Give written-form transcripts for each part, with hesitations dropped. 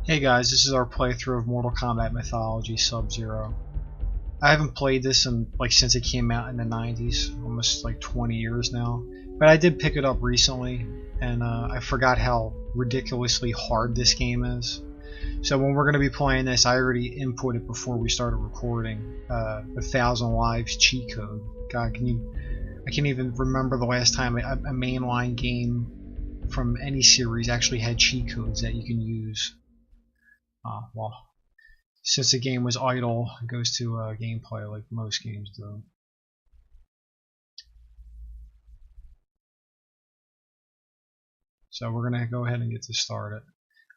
Hey guys, this is our playthrough of Mortal Kombat Mythologies Sub-Zero. I haven't played this since it came out in the 90s, almost like 20 years now. But I did pick it up recently, and I forgot how ridiculously hard this game is. So when we're going to be playing this, I already inputted before we started recording the 1,000 Lives cheat code. God, I can't even remember the last time a mainline game from any series actually had cheat codes that you can use. Well, since the game was idle, it goes to gameplay like most games do. So we're going to go ahead and get this started.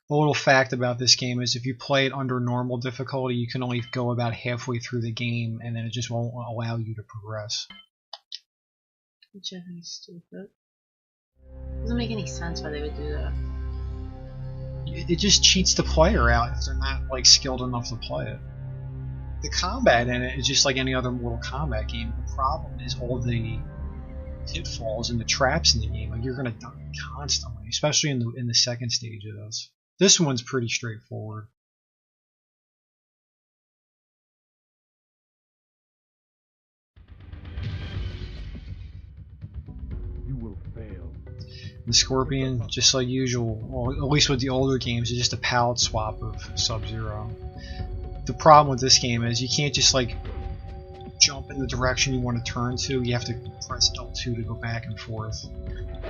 A little fact about this game is if you play it under normal difficulty, you can only go about halfway through the game, and then it just won't allow you to progress. Which I think is stupid. Doesn't make any sense why they would do that. It just cheats the player out if they're not skilled enough to play it. The combat in it is just like any other Mortal Kombat game. The problem is all the pitfalls and the traps in the game. Like you're gonna die constantly, especially in the second stage of this. This one's pretty straightforward. The Scorpion, just like usual, well, at least with the older games, is just a palette swap of Sub-Zero. The problem with this game is you can't just jump in the direction you want to turn to. You have to press L2 to go back and forth.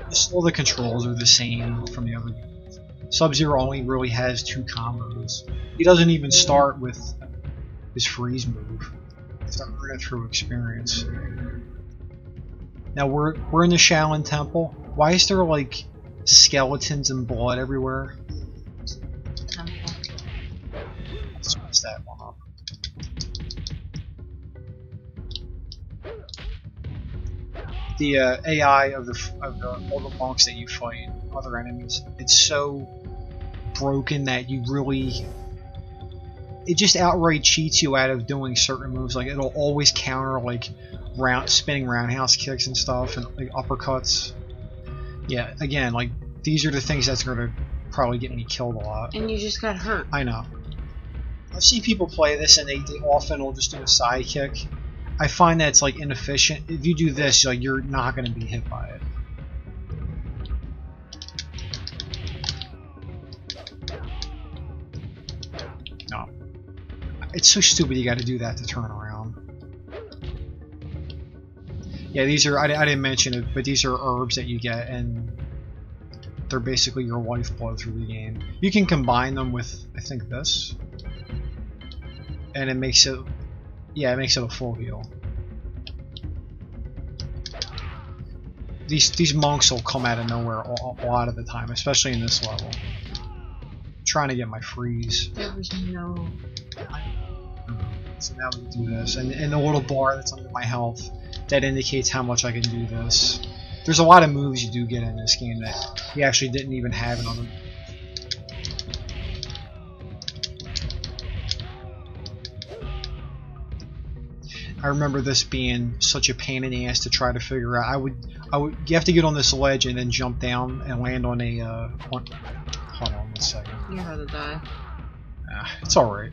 Just all the controls are the same from the other games. Sub-Zero only really has 2 combos. He doesn't even start with his freeze move. It's not earned through experience. Now we're in the Shaolin Temple. Why is there skeletons and blood everywhere? Let's mess that one up. The AI of all the monks that you fight, other enemies, it's so broken that it just outright cheats you out of doing certain moves. Like it'll always counter spinning roundhouse kicks and stuff and uppercuts. Yeah, again, these are the things that's going to probably get me killed a lot. And you just got hurt. I know. I've seen people play this and they often will just do a side kick. I find that it's inefficient. If you do this, you're not going to be hit by it. No. It's so stupid you got to do that to turn around. Yeah, these are, I didn't mention it, but these are herbs that you get, and they're basically your lifeblood through the game. You can combine them with, I think, this, and it makes it, yeah, it makes it a full heal. These monks will come out of nowhere a lot of the time, especially in this level. I'm trying to get my freeze. There was no... So now we can do this, and the little bar that's under my health, that indicates how much I can do this. There's a lot of moves you do get in this game that you actually didn't even have in other. I remember this being such a pain in the ass to try to figure out. You have to get on this ledge and then jump down and land on a. Hold on 1 second. You're about to die. It's alright.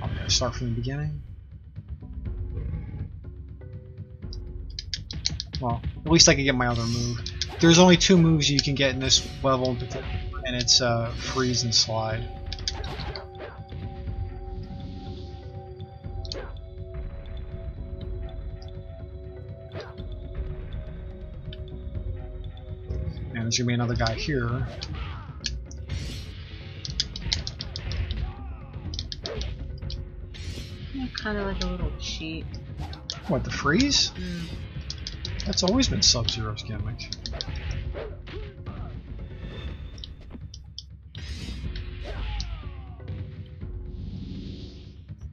I'm gonna start from the beginning. Well, at least I can get my other move. There's only 2 moves you can get in this level, and it's freeze and slide. And there's gonna be another guy here. Kind of like a little cheat. What, the freeze? That's always been Sub-Zero's gimmick.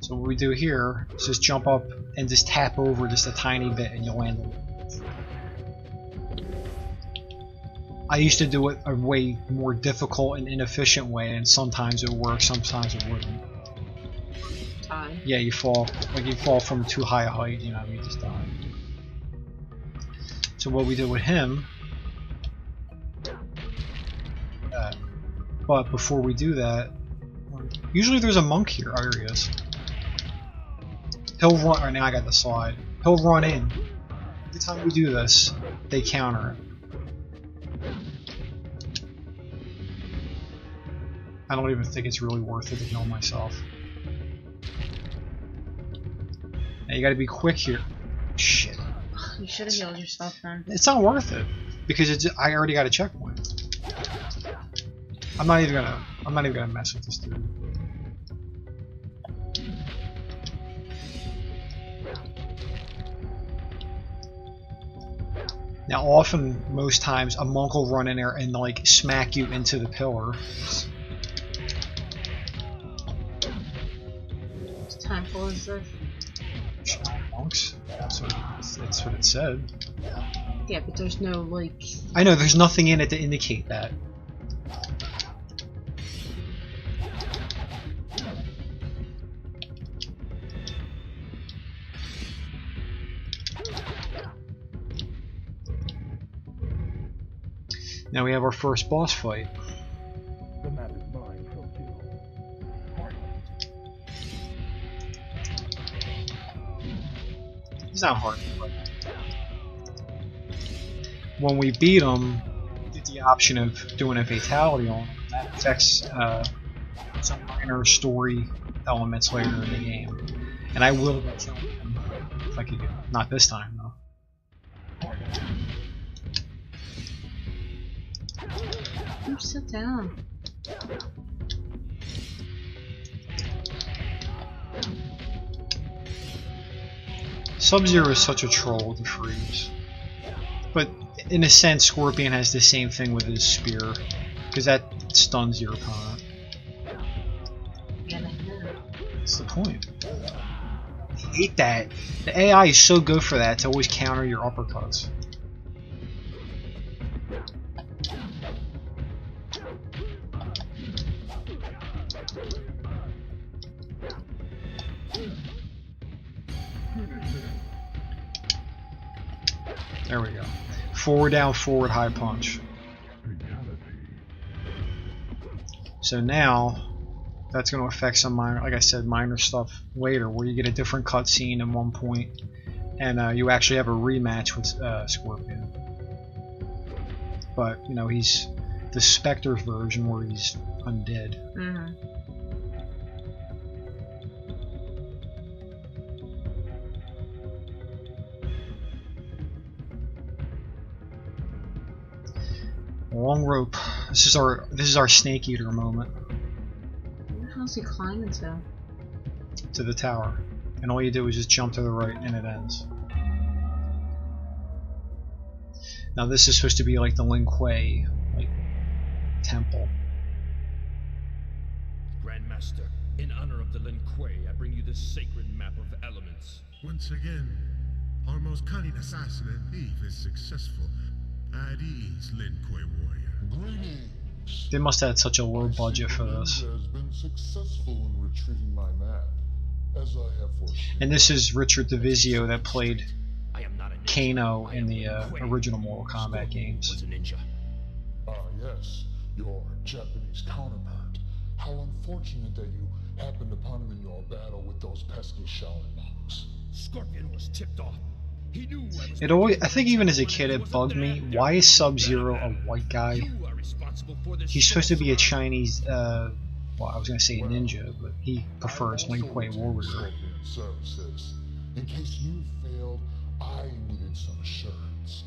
So what we do here is just jump up and just tap over just a tiny bit and you'll land it. I used to do it a way more difficult and inefficient way, and sometimes it works, sometimes it wouldn't. Die. Yeah, you fall from too high a height, you just die. So what we did with him But before we do that, usually there's a monk here. Oh, here he is. He'll run. Alright, now I got the slide. He'll run in. Every time we do this, they counter it. I don't even think it's really worth it to heal myself. Now you gotta be quick here. Shit. You should have healed yourself then. It's not worth it because I already got a checkpoint. I'm not even gonna mess with this dude. Now, most times, a monk will run in there and like smack you into the pillar. What temple is this? Monks. That's what it said. Yeah, but there's no like. I know there's nothing in it to indicate that. Now we have our first boss fight. The map is mine, He's not hard. When we beat him, we get the option of doing a fatality on him. That affects some minor story elements later in the game. And I will be killing him if I could get him. Not this time, though. You sit down. Sub-Zero is such a troll to freeze. But in a sense, Scorpion has the same thing with his spear, because that stuns your opponent. That's the point. I hate that. The AI is so good for that, to always counter your uppercuts. There we go. Forward down, forward high punch. So now, that's going to affect some minor, like I said, minor stuff later, where you get a different cutscene at one point, and you actually have a rematch with Scorpion. But you know, he's the Spectre's version where he's undead. Mm-hmm. Long rope. This is our Snake Eater moment. Where the hell's he climbing to? To the tower, and all you do is just jump to the right, and it ends. Now this is supposed to be like the Lin Kuei, like, temple. Grandmaster, in honor of the Lin Kuei, I bring you this sacred map of elements. Once again, our most cunning assassin and thief is successful. At ease, Lin Kuei warrior. Greetings. They must have had such a low budget for this. Has been successful in retrieving my map, as I have foreseen. And this is Richard DeVizio that played I am not a ninja. Kano I in am the Lin Kuei. original Mortal Kombat games. Was a ninja. Ah, yes, your Japanese counterpart. How unfortunate that you happened upon him in your battle with those pesky Shaolin monks. Scorpion was tipped off. He knew I was It always, I think even as a kid it bugged me. Why is Sub-Zero a white guy? You are responsible for this. He's supposed to be a Chinese, well, I was going to say ninja, but he prefers Lin Kuei warrior. Scorpion services. In case you failed, I needed some assurance.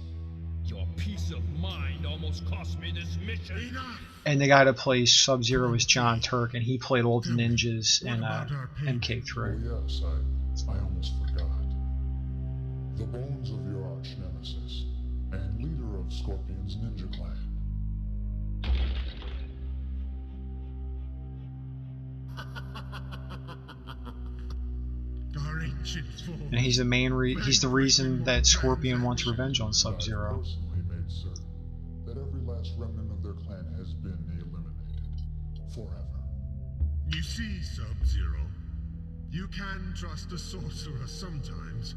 Your peace of mind almost cost me this mission. Enough! And the guy that plays Sub-Zero is John Turk, and he played all the ninjas in Oh MK3. yes, I almost forgot. The bones of your arch nemesis, and leader of Scorpion's ninja clan. Our ancient foe. And he's the reason that Scorpion wants revenge on Sub-Zero. I personally made certain that every last remnant of their clan has been eliminated forever. You see, Sub-Zero, you can trust a sorcerer sometimes.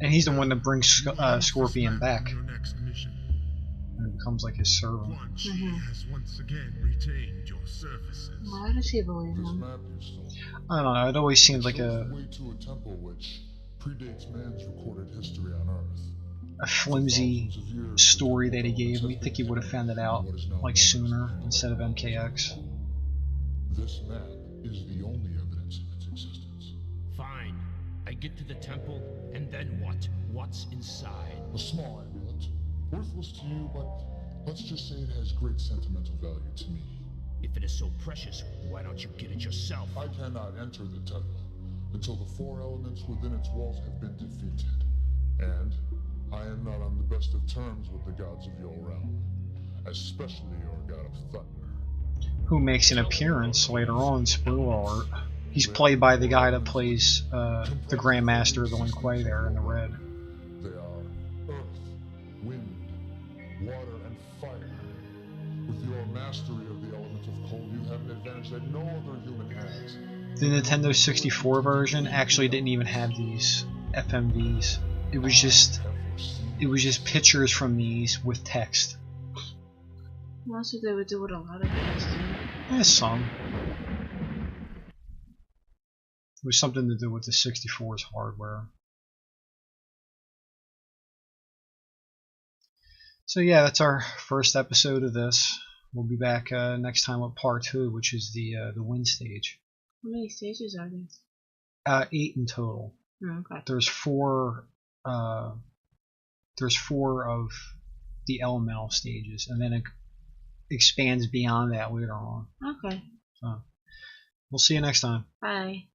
And he's the one that brings Scorpion back. Your next mission. and becomes like his servant. Quan Chi has once again retained your services. Why does she believe This him? map you stole. I don't know. It always seemed like shows a the way to a temple which predates man's recorded history on Earth. flimsy story that he gave me. I think he would have found it out like sooner instead of MKX. This map is the only evidence of its existence. Fine. I get to the temple, and then what? What's inside? A small amulet, worthless to you, but let's just say it has great sentimental value to me. If it is so precious, why don't you get it yourself? I cannot enter the temple until the 4 elements within its walls have been defeated. And I am not on the best of terms with the gods of your realm, especially your god of thunder. Who makes an appearance later on, spoiler alert. He's played by the guy that plays the Grandmaster of the Lin Kuei there in the red. They are earth, wind, water, and fire. With your mastery of the element of cold, you have an advantage that no other human has. The Nintendo 64 version actually didn't even have these FMVs. It was just pictures from these with text. That's what they would do with a lot of games. Some. It was something to do with the 64's hardware. So yeah, that's our first episode of this. We'll be back next time with part 2, which is the wind stage. How many stages are there? 8 in total. Oh, okay. There's 4. There's 4 of the elemental stages, and then it expands beyond that later on. Okay. So, we'll see you next time. Bye.